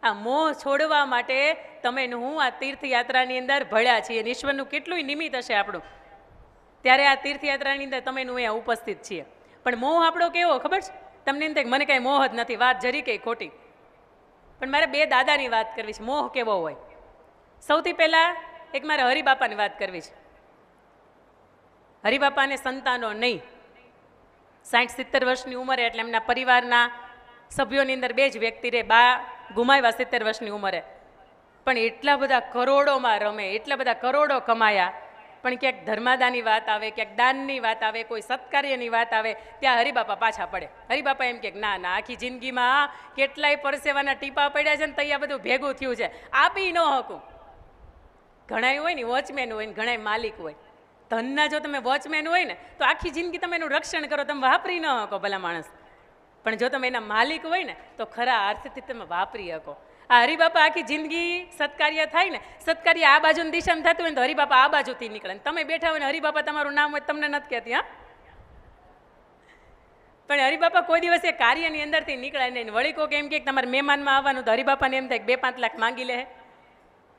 આ મોહ છોડવા માટે તમે હું આ તીર્થયાત્રાની અંદર ભળ્યા છીએ. ઈશ્વરનું કેટલું નિમિત્ત હશે આપણું, ત્યારે આ તીર્થયાત્રાની અંદર તમે અહીંયા ઉપસ્થિત છીએ. પણ મોહ આપણો કેવો ખબર છે તમને? એમ થાય મને કાંઈ મોહ જ નથી, વાત જરી કંઈ ખોટી. પણ મારે બે દાદાની વાત કરવી છે. મોહ કેવો હોય? સૌથી પહેલાં એક મારે હરિબાપાની વાત કરવી છે. હરિબાપાને સંતાનો નહીં, 60-70 વર્ષની ઉંમરે, એટલે એમના પરિવારના સભ્યોની અંદર બે જ વ્યક્તિ રહે. બા ગુમાવ્યા 70 વર્ષની ઉંમરે, પણ એટલા બધા કરોડોમાં રમે, એટલા બધા કરોડો કમાયા, પણ ક્યાંક ધર્માદાની વાત આવે, ક્યાંક દાનની વાત આવે, કોઈ સત્કાર્યની વાત આવે, ત્યાં હરિબાપા પાછા પડે. હરિબાપા એમ કે ના ના, આખી જિંદગીમાં કેટલાય પરસેવાના ટીપા પડ્યા છે ને તૈયા બધું ભેગું થયું છે, આપી ન શકું. ઘણાય હોય ને વોચમેન હોય ને ઘણાય માલિક હોય. ધનના જો તમે વોચમેન હોય ને તો આખી જિંદગી તમે એનું રક્ષણ કરો, તમે વાપરી ન શકો ભલા માણસ. પણ જો તમે એના માલિક હોય ને તો ખરા અર્થથી તમે વાપરી શકો. આ હરિબાપા આખી જિંદગી સત્કાર્ય થાય ને, સત્કાર્ય આ બાજુની દિશામાં થતું હોય ને તો હરિબાપા આ બાજુથી નીકળે. તમે બેઠા હોય ને હરિબાપા તમારું નામ હોય તમને નથી કહેતી, હા. પણ હરિબાપા કોઈ દિવસ એ કાર્યની અંદરથી નીકળે નહીં. વળી કોક એમ કે તમારે મહેમાનમાં આવવાનું, તો હરિબાપાને એમ થાય 2-5 લાખ માંગી લે,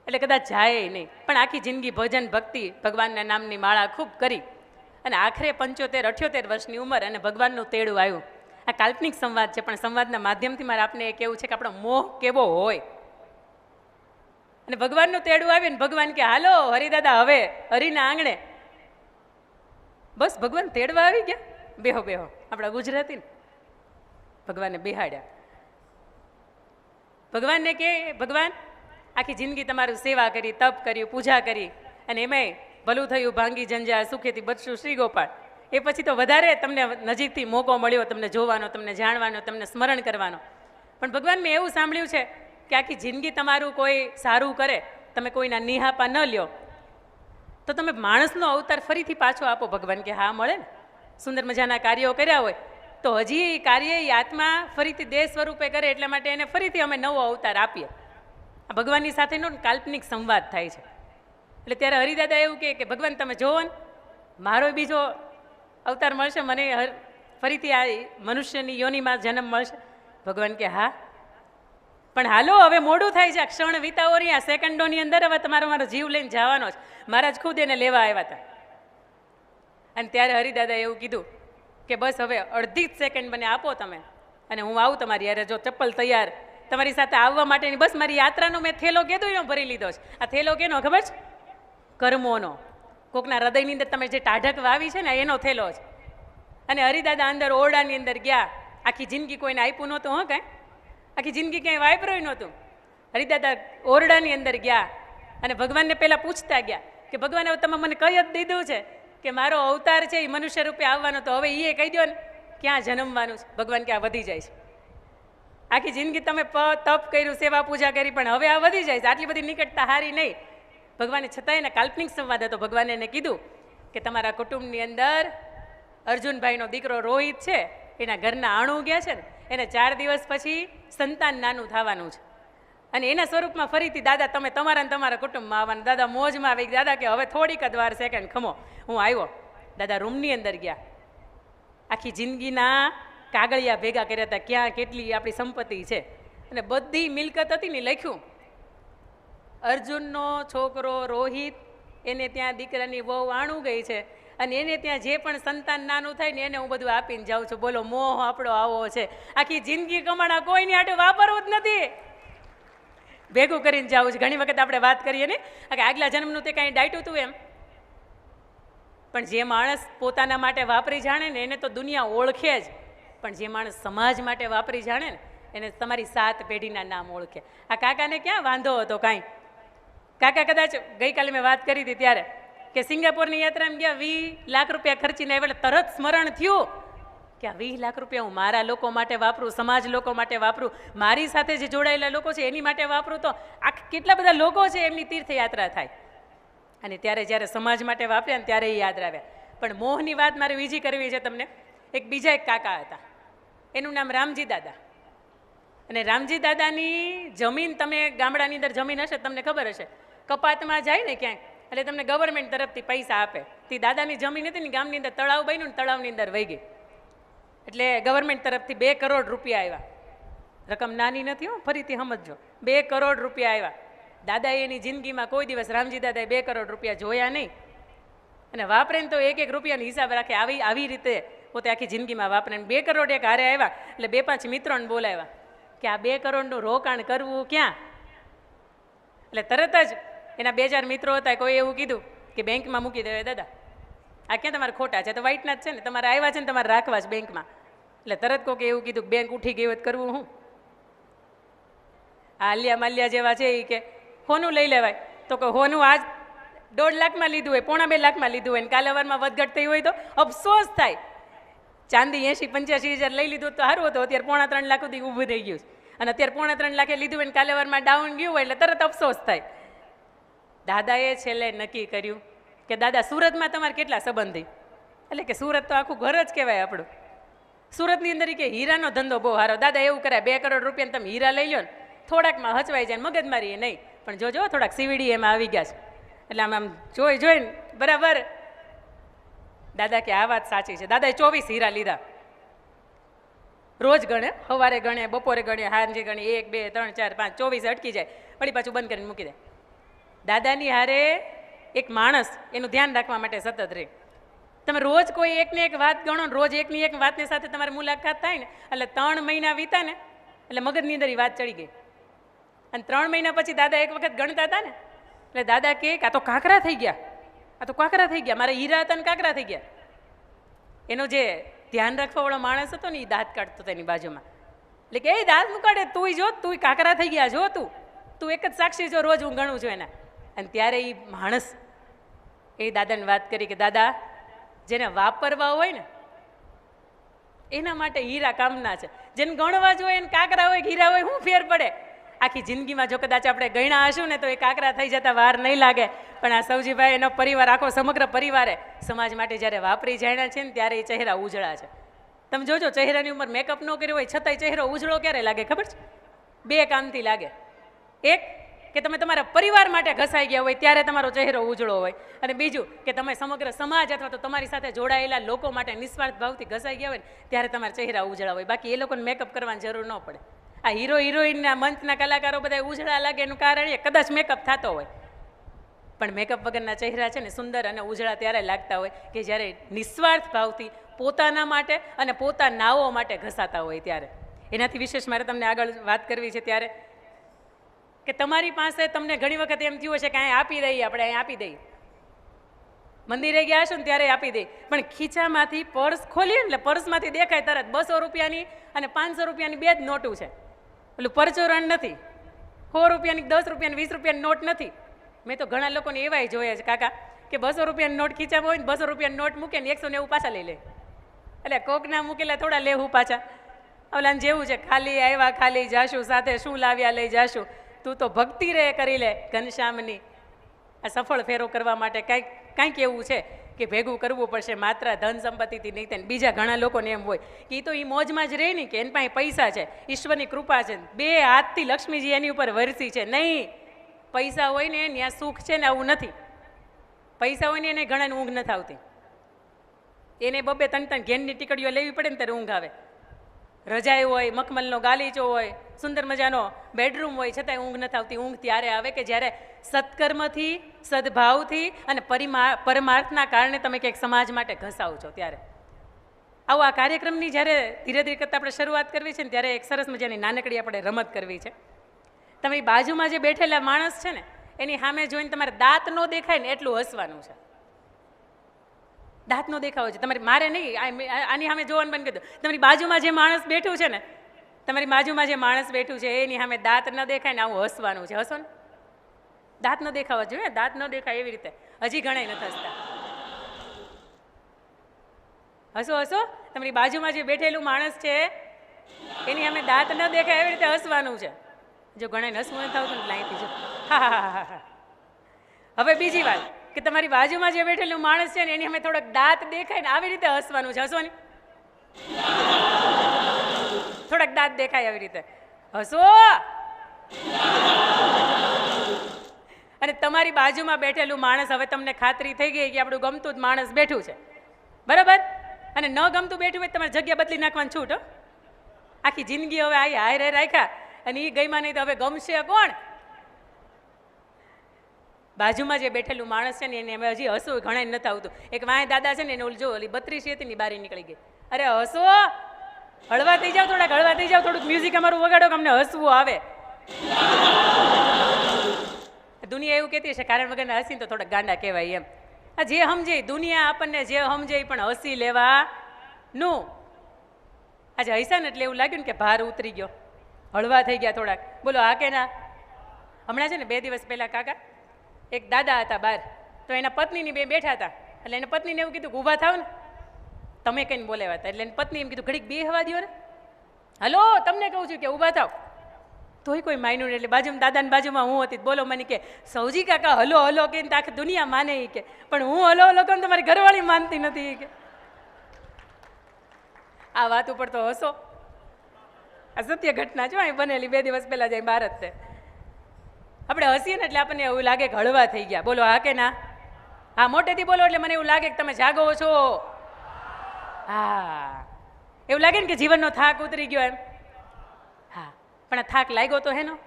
એટલે કદાચ જાય નહીં. પણ આખી જિંદગી ભજન ભક્તિ ભગવાનના નામની માળા ખૂબ કરી અને આખરે 75-78 વર્ષની ઉંમર અને ભગવાનનું તેડું આવ્યું. આ કાલ્પનિક સંવાદ છે, પણ સંવાદના માધ્યમથી મારે આપને એ કહેવું છે કે આપણો મોહ કેવો હોય. અને ભગવાનનું તેડું આવ્યું ને ભગવાન કે હાલો હરિદાદા હવે હરિના આંગણે. બસ ભગવાન તેડવા આવી ગયા, બેહો બેહો. આપણા ગુજરાતી ને ભગવાનને બેહાડ્યા. ભગવાનને કે ભગવાન આખી જિંદગી તમારું સેવા કરી, તપ કર્યું, પૂજા કરી, અને એમાંય ભલું થયું, ભાંગી જંજાળ, સુખેથી બચશું શ્રી ગોપાળ. એ પછી તો વધારે તમને નજીકથી મોકો મળ્યો તમને જોવાનો, તમને જાણવાનો, તમને સ્મરણ કરવાનો. પણ ભગવાન મેં એવું સાંભળ્યું છે કે આખી જિંદગી તમારું કોઈ સારું કરે, તમે કોઈના નિહાપા ન લ્યો, તો તમે માણસનો અવતાર ફરીથી પાછો આપો. ભગવાન કે હા મળે ને. સુંદર મજાના કાર્યો કર્યા હોય તો હજી એ કાર્ય એ આત્મા ફરીથી દેહ સ્વરૂપે કરે, એટલા માટે એને ફરીથી અમે નવો અવતાર આપીએ. આ ભગવાનની સાથેનો કાલ્પનિક સંવાદ થાય છે. એટલે ત્યારે હરિદાદા એવું કે ભગવાન તમે જોવો ને, મારો બીજો અવતાર મળશે, મને ફરીથી આ મનુષ્યની યોનિમાં જન્મ મળશે. ભગવાન કે હા, પણ હાલો હવે મોડું થાય છે, આ ક્ષણ વિતાવો રહ્યા, સેકન્ડોની અંદર હવે તમારો મારો જીવ લઈને જવાનો છે. મહારાજ ખુદ એને લેવા આવ્યા હતા. અને ત્યારે હરિદાદા એવું કીધું કે બસ હવે અડધી જ સેકન્ડ મને આપો તમે, અને હું આવું તમારી યારે. જો ચપ્પલ તૈયાર તમારી સાથે આવવા માટેની, બસ મારી યાત્રાનો મેં થેલો કીધું એનો ભરી લીધો છે. આ થેલો કેનો ખબર છે? કર્મોનો. કોકના હૃદયની અંદર તમે જે ટાઢક વાવી છે ને એનો થેલો છે. અને હરિદાદા અંદર ઓરડાની અંદર ગયા. આખી જિંદગી કોઈને આપ્યું નહોતું, હં કાંઈ આખી જિંદગી ક્યાંય વાપર્યું નહોતું. હરિદાદા ઓરડાની અંદર ગયા અને ભગવાનને પહેલાં પૂછતા ગયા કે ભગવાન હવે તમે મને કહી જ દીધું છે કે મારો અવતાર છે એ મનુષ્ય રૂપે આવવાનો, તો હવે એ કહી દો ને ક્યાં જન્મવાનું છે. ભગવાન કે આ વધી જાય છે. આખી જિંદગી તમે તપ કર્યું, સેવા પૂજા કરી, પણ હવે આ વધી જાય છે, આટલી બધી નિકટતા હારી નહીં. ભગવાને છતાંય એના કાલ્પનિક સંવાદ હતો. ભગવાને એને કીધું કે તમારા કુટુંબની અંદર અર્જુનભાઈનો દીકરો રોહિત છે, એના ઘરના આણું ગયા છે ને, એને 4 દિવસ પછી સંતાન નાનું થવાનું છે, અને એના સ્વરૂપમાં ફરીથી દાદા તમે તમારા ને તમારા કુટુંબમાં આવવાના. દાદા મોજમાં આવી. દાદા કે હવે થોડીક જ વાર, સેકન્ડ ખમો, હું આવ્યો. દાદા રૂમની અંદર ગયા. આખી જિંદગીના કાગળિયા ભેગા કર્યા હતા, ક્યાં કેટલી આપણી સંપત્તિ છે, અને બધી મિલકત હતી ને લખ્યું. અર્જુનનો છોકરો રોહિત, એને ત્યાં દીકરાની વહુ આણું ગઈ છે, અને એને ત્યાં જે પણ સંતાન નાનું થાય ને એને હું બધું આપીને જાઉં છું. બોલો મોહ આપણો આવો છે. આખી જિંદગી કમાણા કોઈની આટું વાપરવું જ નથી, ભેગું કરીને જવું છે. ઘણી વખત આપણે વાત કરીએ ને કે આગલા જન્મનું તે કાંઈ ડાયટું હતું એમ, પણ જે માણસ પોતાના માટે વાપરી જાણે ને એને તો દુનિયા ઓળખે જ, પણ જે માણસ સમાજ માટે વાપરી જાણે ને એને તમારી 7 પેઢીના નામ ઓળખે. આ કાકાને ક્યાં વાંધો હતો કાંઈ. કાકા કદાચ ગઈકાલે મેં વાત કરી હતી ત્યારે કે સિંગાપોરની યાત્રામાં ગયા, 20 લાખ રૂપિયા ખર્ચીને આવ્યા. તરત સ્મરણ થયું કે આ 20 લાખ રૂપિયા હું મારા લોકો માટે વાપરું, સમાજ લોકો માટે વાપરું, મારી સાથે જે જોડાયેલા લોકો છે એની માટે વાપરું, તો આ કેટલા બધા લોકો છે એમની તીર્થયાત્રા થાય. અને ત્યારે જ્યારે સમાજ માટે વાપર્યા ને ત્યારે એ યાદ આવ્યા. પણ મોહની વાત મારે બીજી કરવી છે તમને. બીજા એક કાકા હતા, એનું નામ રામજી દાદા. અને રામજી દાદાની જમીન, તમે ગામડાની અંદર જમીન હશે તમને ખબર હશે, કપાતમાં જાય ને ક્યાંક એટલે તમને ગવર્મેન્ટ તરફથી પૈસા આપે. તે દાદાની જમીન હતી ને ગામની અંદર તળાવ બન્યું ને તળાવની અંદર વહી ગઈ, એટલે ગવર્મેન્ટ તરફથી 2 કરોડ રૂપિયા આવ્યા. રકમ નાની નથી હો, ફરીથી સમજજો. 2 કરોડ રૂપિયા આવ્યા. દાદાએ એની જિંદગીમાં કોઈ દિવસ રામજી દાદાએ 2 કરોડ રૂપિયા જોયા નહીં, અને વાપરે ને તો 1 રૂપિયાનો હિસાબ રાખે. આવી રીતે પોતે આખી જિંદગીમાં વાપરે. 2 કરોડ એક હારે આવ્યા એટલે 2-5 મિત્રોને બોલાવ્યા કે આ 2 કરોડનું રોકાણ કરવું ક્યાં. એટલે તરત જ એના 2-4 મિત્રો હતા, કોઈ એવું કીધું કે બેંકમાં મૂકી દેવાય દાદા, આ ક્યાં તમારે ખોટા છે, તો વ્હાઇટના જ છે ને, તમારે આવ્યા છે ને તમારે રાખવા છે બેંકમાં. એટલે તરત કોકે એવું કીધું બેંક ઉઠી ગઈ હોય તો કરવું હું. આ આલિયા માલિયા જેવા છે એ કે હોનું લઈ લેવાય, તો કે હોનું આજ 1.5 લાખમાં લીધું હોય, 2.5 લાખમાં લીધું હોય, ને કાલે વારમાં વધઘટ થઈ હોય તો અફસોસ થાય. ચાંદી 80-85 હજાર લઈ લીધું તો સારું હતું, અત્યારે 3.5 લાખ સુધી ઊભું થઈ ગયું, અને અત્યારે 3.5 લાખે લીધું હોય ને કાલે વારમાં ડાઉન ગયું હોય એટલે તરત અફસોસ થાય. દાદાએ છેલ્લે નક્કી કર્યું કે દાદા સુરતમાં તમારે કેટલા સંબંધી, એટલે કે સુરત તો આખું ઘર જ કહેવાય આપણું. સુરતની અંદર કે હીરાનો ધંધો બહુ સારો. દાદા એવું કરાય 2 કરોડ રૂપિયાને તમે હીરા લઈ લો ને, થોડાકમાં હચવાઈ જાય, મગજમારી નહીં, પણ જોજો થોડાક સીવીડી એમાં આવી ગયા છે. એટલે આમ જોઈને બરાબર દાદા કે આ વાત સાચી છે. દાદાએ 24 હીરા લીધા. રોજ ગણે, સવારે ગણે, બપોરે ગણે, સાંજે ગણે, 1 2 3 4 5 24 અટકી જાય, વળી પાછું બંધ કરીને મૂકી દે. દાદાની હારે એક માણસ એનું ધ્યાન રાખવા માટે સતત રહે. તમે રોજ કોઈ એકને એક વાત ગણો, રોજ એકની એક વાતની સાથે તમારી મુલાકાત થાય ને, એટલે 3 મહિના વીતા ને એટલે મગજની અંદર એ વાત ચડી ગઈ. અને 3 મહિના પછી દાદા એક વખત ગણતા હતા ને, એટલે દાદા કે આ તો કાંકરા થઈ ગયા, આ તો કાંકરા થઈ ગયા, મારા હીરા હતા ને કાંકરા થઈ ગયા. એનો જે ધ્યાન રાખવાવાળો માણસ હતો ને એ દાંત કાઢતો હતો એની બાજુમાં. એટલે કે એ દાંત મુકાડે, તું જો, તું કાંકરા થઈ ગયા, જો તું એક જ સાક્ષી જો, રોજ હું ગણું છું એના. અને ત્યારે એ માણસ એ દાદાને વાત કરી કે દાદા જેને વાપરવા હોય ને એના માટે હીરા કામના છે, જેને ગણવા જોઈએ એને કાંકરા હોય હીરા હોય, શું ફેર પડે. આખી જિંદગીમાં જો કદાચ આપણે ગણ્યા હશું ને તો એ કાંકરા થઈ જતા વાર નહીં લાગે. પણ આ સૌજીભાઈ એનો પરિવાર, આખો સમગ્ર પરિવારે સમાજ માટે જ્યારે વાપરી જાણ્યા છે ને ત્યારે એ ચહેરા ઉજળા છે. તમે જોજો ચહેરાની ઉંમર મેકઅપ ન કર્યો હોય છતાંય ચહેરો ઉજળો ક્યારે લાગે ખબર છે? 2 કામથી લાગે. એક કે તમે તમારા પરિવાર માટે ઘસાઈ ગયા હોય ત્યારે તમારો ચહેરો ઉજળો હોય, અને બીજું કે તમે સમગ્ર સમાજ અથવા તો તમારી સાથે જોડાયેલા લોકો માટે નિસ્વાર્થ ભાવથી ઘસાઈ ગયા હોય ને ત્યારે તમારા ચહેરા ઉજળા હોય. બાકી એ લોકોને મેકઅપ કરવાની જરૂર ન પડે. આ હીરો હિરોઈનના મંચના કલાકારો બધા ઉજળા લાગે એનું કારણ એ કદાચ મેકઅપ થતો હોય, પણ મેકઅપ વગરના ચહેરા છે ને સુંદર અને ઉજળા ત્યારે લાગતા હોય કે જ્યારે નિસ્વાર્થ ભાવથી પોતાના માટે અને પોતાનાઓ માટે ઘસાતા હોય ત્યારે. એનાથી વિશેષ મારે તમને આગળ વાત કરવી છે ત્યારે કે તમારી પાસે તમને ઘણી વખત એમ થયું હશે કે અહીં આપી દઈએ, આપણે અહીં આપી દઈએ, મંદિરે ગયા હશો ને ત્યારે આપી દઈએ, પણ ખીચામાંથી પર્સ ખોલીએ ને એટલે પર્સમાંથી દેખાય તરત 200 રૂપિયાની અને 500 રૂપિયાની 2 જ નોટું છે. પેલું પરચોરણ નથી, 100 રૂપિયાની, 10 રૂપિયાની, 20 રૂપિયાની નોટ નથી. મેં તો ઘણા લોકોને એવાય જોયા છે કાકા કે 200 રૂપિયાની નોટ ખીચામાં હોય ને 200 રૂપિયાની નોટ મૂકે ને 190 પાછા લઈ લે. એટલે કોકના મૂકેલા થોડા લેવું પાછા. ઓલાને જેવું છે, ખાલી આવ્યા ખાલી જાશું, સાથે શું લાવ્યા લઈ જાશું. તું તો ભક્તિ રે કરી લે ઘનશ્યામની. આ સફળ ફેરો કરવા માટે કાંઈક એવું છે કે ભેગું કરવું પડશે, માત્ર ધન સંપત્તિથી નહીં થાય. બીજા ઘણા લોકોને એમ હોય કે એ તો એ મોજમાં જ રહે ને કે એની પાસે પૈસા છે, ઈશ્વરની કૃપા છે, 2 હાથથી લક્ષ્મીજી એની ઉપર વરસી છે. નહીં, પૈસા હોય ને ત્યાં સુખ છે ને આવું નથી. પૈસા હોય ને એને ઘણાને ઊંઘ નથી આવતી. એને 2-3 ઘેનની ટીકડીઓ લેવી પડે ને ત્યારે ઊંઘ આવે. રજાઈ હોય, મખમલનો ગાલીચો હોય, સુંદર મજાનો બેડરૂમ હોય, છતાંય ઊંઘ નથી આવતી. ઊંઘ ત્યારે આવે કે જ્યારે સત્કર્મથી, સદભાવથી અને પરમાર્થના કારણે તમે કંઈક સમાજ માટે ઘસાવ છો ત્યારે. આવું આ કાર્યક્રમની જ્યારે ધીરે ધીરે કરતાં આપણે શરૂઆત કરવી છે ને ત્યારે એક સરસ મજાની નાનકડી આપણે રમત કરવી છે. તમે બાજુમાં જે બેઠેલા માણસ છે ને એની સામે જોઈને તમારે દાંત ન દેખાય ને એટલું હસવાનું છે. દાંત નો દેખાવો છે તમારી, મારે નહીં, આની સામે જોવાનું બંધ કરી દો. તમારી બાજુમાં જે માણસ બેઠું છે ને, તમારી બાજુમાં જે માણસ બેઠું છે એની સામે દાંત ન દેખાય ને આવું હસવાનું છે. હસો ને, દાંત ન દેખાવા જોઈએ, દાંત ન દેખાય એવી રીતે. હજી ઘણા નથી હસતા. હસો હસો. તમારી બાજુમાં જે બેઠેલું માણસ છે એની સામે દાંત ન દેખાય એવી રીતે હસવાનું છે. જો ઘણા હસવું નથી આવતું ને અહીંથી જો હા હા હા હા. હવે બીજી વાત કે તમારી બાજુમાં જે બેઠેલું માણસ છે ને એની અમે થોડાક દાંત દેખાય ને આવી રીતે હસવાનું છે. હસો ને, થોડાક દાંત દેખાય આવી રીતે હસો. અને તમારી બાજુમાં બેઠેલું માણસ, હવે તમને ખાતરી થઈ ગઈ કે આપણું ગમતું જ માણસ બેઠું છે, બરાબર? અને ન ગમતું બેઠું હોય તમારે જગ્યા બદલી નાખવાની છૂટ. આખી જિંદગી હવે આ હારે રાખ્યા અને એ ગઈમાં નહીં તો હવે ગમશે કોણ? બાજુમાં જે બેઠેલું માણસ છે ને એને હવે હજી હસવું ઘણા નથી આવતું. એક વાંય દાદા છે ને એને ઓલી જો ઓલી 32 હતી ને બારી નીકળી ગઈ. અરે હસો, હળવા થઈ જાવ, થોડાક હળવા થઈ જાવ, થોડુંક મ્યુઝિક અમારું વગાડો કે અમને હસવું આવે. દુનિયા એવું કહેતી છે કારણ વગરના હસીને તો થોડાક ગાંડા કહેવાય એમ. આ જે સમજે દુનિયા આપણને જે સમજે પણ હસી લેવા નું. આજે હસ્યા ને એટલે એવું લાગ્યું ને કે ભાર ઉતરી ગયો, હળવા થઈ ગયા થોડાક. બોલો હા કે ના? હમણાં છે ને 2 દિવસ પહેલા કાકા એક દાદા હતા બહાર, તો એના પત્નીની બે બેઠા હતા. એટલે એને પત્નીને એવું કીધું કે ઊભા થાવ ને, તમે કઈને બોલાવ્યા હતા. એટલે એની પત્ની એમ કીધું ઘડીક બેહવા દ્યો ને, હલો તમને કહું છું કે ઊભા થાવ. તોય કોઈ માન્યું નહીં. એટલે બાજુમાં દાદાની બાજુમાં હું હતી. બોલો મને કે સૌજી કાકા હલો હલો કે આખી દુનિયા માને કે, પણ હું હલો હલો કહું તમારી ઘરવાળી માનતી નથી કે. આ વાત ઉપર તો હસો. આ સત્ય ઘટના જો અહીં બનેલી 2 દિવસ પહેલા જાય ભારત છે. આપણે હસીએ ને એટલે આપણને એવું લાગે કે હળવા થઈ ગયા. બોલો હા કે ના? હા, મોટેથી બોલો એટલે મને એવું લાગે કે તમે જાગો છો. હા, એવું લાગે ને કે જીવનનો થાક ઉતરી ગયો એમ. હા, પણ આ થાક લાગ્યો તો હેનો?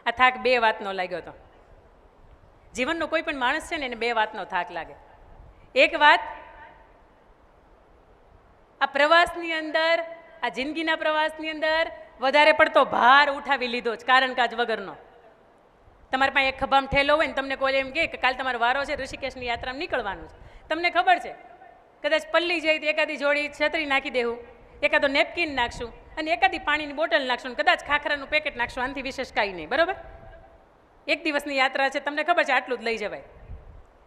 આ થાક 2 વાતનો લાગ્યો હતો. જીવનનો કોઈ પણ માણસ છે ને એને 2 વાતનો થાક લાગે. એક વાત, આ પ્રવાસની અંદર, આ જિંદગીના પ્રવાસની અંદર વધારે પડતો ભાર ઉઠાવી લીધો જ કારણ કાજ વગરનો. તમારી પાસે એક ખભામાં ઠેલો હોય ને તમને કોઈ એમ કહે કે કાલ તમારો વારો છે ઋષિકેશની યાત્રામાં નીકળવાનું છે. તમને ખબર છે કદાચ પલ્લી જાય તો એકાદી જોડી છત્રી નાખી દેવું, એકાદો નેપકિન નાખશું અને એકાદી પાણીની બોટલ નાખશું, કદાચ ખાખરાનું પેકેટ નાખશું, આનાથી વિશેષ કાંઈ નહીં. બરાબર? 1 દિવસની યાત્રા છે, તમને ખબર છે આટલું જ લઈ જવાય.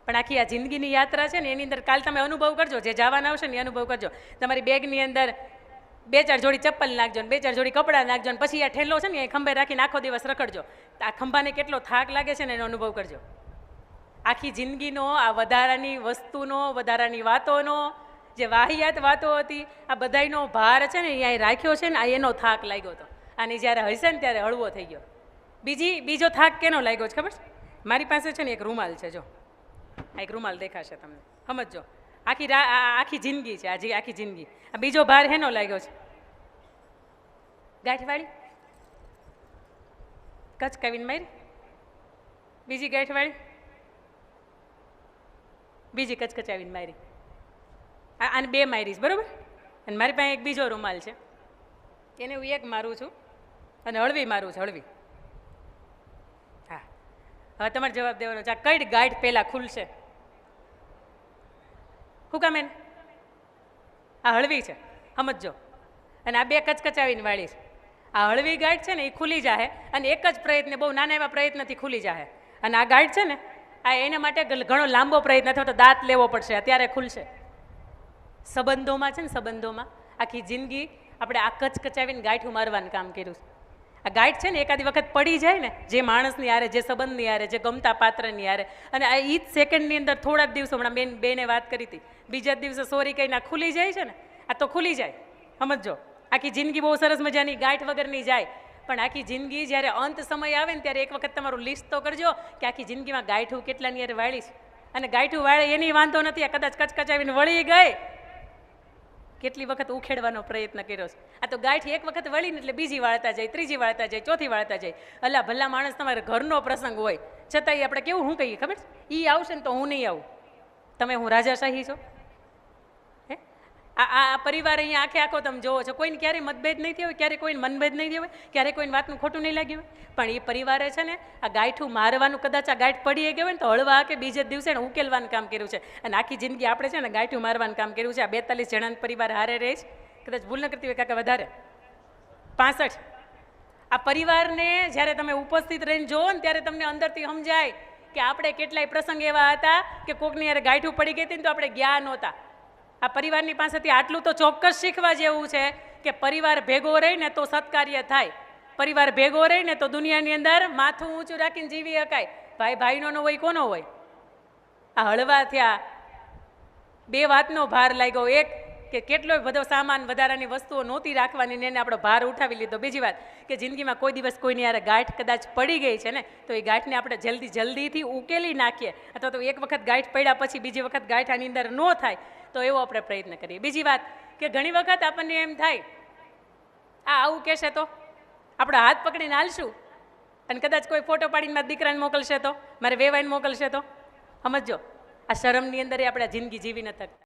પણ આખી આ જિંદગીની યાત્રા છે ને એની અંદર કાલ તમે અનુભવ કરજો, જે જવાના આવશે ને એ અનુભવ કરજો. તમારી બેગની અંદર 2-4 જોડી ચપ્પલ નાખજો ને 2-4 જોડી કપડાં નાખજો ને પછી આ ઠેલો છે ને એ ખંભે રાખીને આખો દિવસ રખડજો. આ ખંભાને કેટલો થાક લાગે છે ને એનો અનુભવ કરજો. આખી જિંદગીનો આ વધારાની વસ્તુનો, વધારાની વાતોનો, જે વાહિયાત વાતો હતી, આ બધાયનો ભાર છે ને અહીંયા રાખ્યો છે ને આ એનો થાક લાગ્યો હતો. આની જ્યારે હશે ને ત્યારે હળવો થઈ ગયો. બીજો થાક કેનો લાગ્યો છે ખબર છે? મારી પાસે છે ને એક રૂમાલ છે, જો આ એક રૂમાલ દેખાશે તમને, સમજજો. આખી જિંદગી છે, આજે આખી જિંદગી. આ બીજો ભાર હેનો લાગ્યો છે? ગાંઠવાળી કચકાવીને મારી, બીજી ગાંઠવાળી, બીજી કચકચાવીને મારી. આને 2 મારીશ, બરાબર? અને મારી પાસે એક બીજો રૂમાલ છે, એને હું એક મારું છું અને હળવી મારું છું, હળવી. હા, હવે તમારે જવાબ દેવાનો છે. આ કઈ ગાંઠ પહેલાં ખુલશે? શું કામ એને? આ હળવી છે, સમજજો. અને આ 2 કચકચાવીને વાળી છે. આ હળવી ગાંઠ છે ને એ ખુલી જાય અને એક જ પ્રયત્ન, બહુ નાના એવા પ્રયત્નથી ખુલી જાય. અને આ ગાંઠ છે ને આ એના માટે ઘણો લાંબો પ્રયત્ન અથવા તો દાંત લેવો પડશે, ત્યારે ખુલશે. સંબંધોમાં છે ને, સંબંધોમાં આખી જિંદગી આપણે આ કચકચાવીને ગાંઠું મારવાનું કામ કર્યું છે. આ ગાંઠ છે ને એકાદી વખત પડી જાય ને, જે માણસની હારે, જે સંબંધની હારે, જે ગમતા પાત્રની હારે, અને આ ઈ જ સેકન્ડની અંદર થોડા જ દિવસો, હમણાં બેને વાત કરી હતી, બીજા જ દિવસે સોરી કહીને આ ખુલી જાય છે ને, આ તો ખુલી જાય, સમજો. આખી જિંદગી બહુ સરસ મજાની ગાંઠ વગરની જાય, પણ આખી જિંદગી જ્યારે અંત સમય આવે ને ત્યારે એક વખત તમારું લિસ્ટ તો કરજો કે આખી જિંદગીમાં ગાંઠું કેટલાની યાર વાળીશ. અને ગાંઠું વાળે એની વાંધો નથી, આ કદાચ કચકચાવીને વળી ગઈ, કેટલી વખત ઉખેડવાનો પ્રયત્ન કર્યો છે. આ તો ગાંઠ એક વખત વળીને એટલે બીજી વાળતા જાય, ત્રીજી વાળતા જાય, ચોથી વાળતા જાય. અલા ભલા માણસ, તમારે ઘરનો પ્રસંગ હોય છતાંય આપણે કેવું શું કહીએ ખબર છે? એ આવશે ને તો હું નહીં આવું, તમે હું રાજાશાહી છો? હે, આ પરિવાર અહીંયા આખે આખો તમે જોવો છો, કોઈને ક્યારેય મતભેદ નહીં થયો હોય, ક્યારેય કોઈને મનભેદ નહીં થયો હોય, ક્યારેય કોઈને વાતનું ખોટું નહીં લાગ્યું હોય, પણ એ પરિવારે છે ને આ ગાંઠું મારવાનું, કદાચ આ ગાંઠ પડી ગઈ હોય ને તો હળવા કે બીજે દિવસે ને ઉકેલવાનું કામ કર્યું છે. અને આખી જિંદગી આપણે છે ને ગાંઠું મારવાનું કામ કર્યું છે. આ 42 જણાનો પરિવાર હારે રહે છે, કદાચ ભૂલ ન કરતી હોય કાકા, વધારે 65. આ પરિવારને જ્યારે તમે ઉપસ્થિત રહીને જોવો ને ત્યારે તમને અંદરથી સમજાય કે આપણે કેટલાય પ્રસંગ એવા હતા કે કોકની યારે ગાંઠું પડી ગઈ હતી ને તો આપણે ગયા નહોતા. આ પરિવારની પાસેથી આટલું તો ચોક્કસ શીખવા જેવું છે કે પરિવાર ભેગો રહીને તો સત્કાર્ય થાય, પરિવાર ભેગો રહીને તો દુનિયાની અંદર માથું ઊંચું રાખીને જીવી શકાય. ભાઈ ભાઈનો ન હોય કોનો હોય? આ હળવા થયા, 2 વાતનો ભાર લાગ્યો. એક કે કેટલોય બધો સામાન, વધારાની વસ્તુઓ નહોતી રાખવાની ને એને આપણો ભાર ઉઠાવી લીધો. બીજી વાત કે જિંદગીમાં કોઈ દિવસ કોઈની યારે ગાંઠ કદાચ પડી ગઈ છે ને તો એ ગાંઠને આપણે જલ્દીથી ઉકેલી નાખીએ, અથવા તો એક વખત ગાંઠ પડ્યા પછી બીજી વખત ગાંઠ આની અંદર ન થાય તો એવો આપણે પ્રયત્ન કરીએ. બીજી વાત કે ઘણી વખત આપણને એમ થાય આ આવું કહેશે તો આપણે હાથ પકડીને હાલશું, અને કદાચ કોઈ ફોટો પાડીને મારા દીકરાને મોકલશે તો, મારે વેવાઈને મોકલશે તો, સમજો આ શરમની અંદર આપણે જિંદગી જીવી ન શકતા.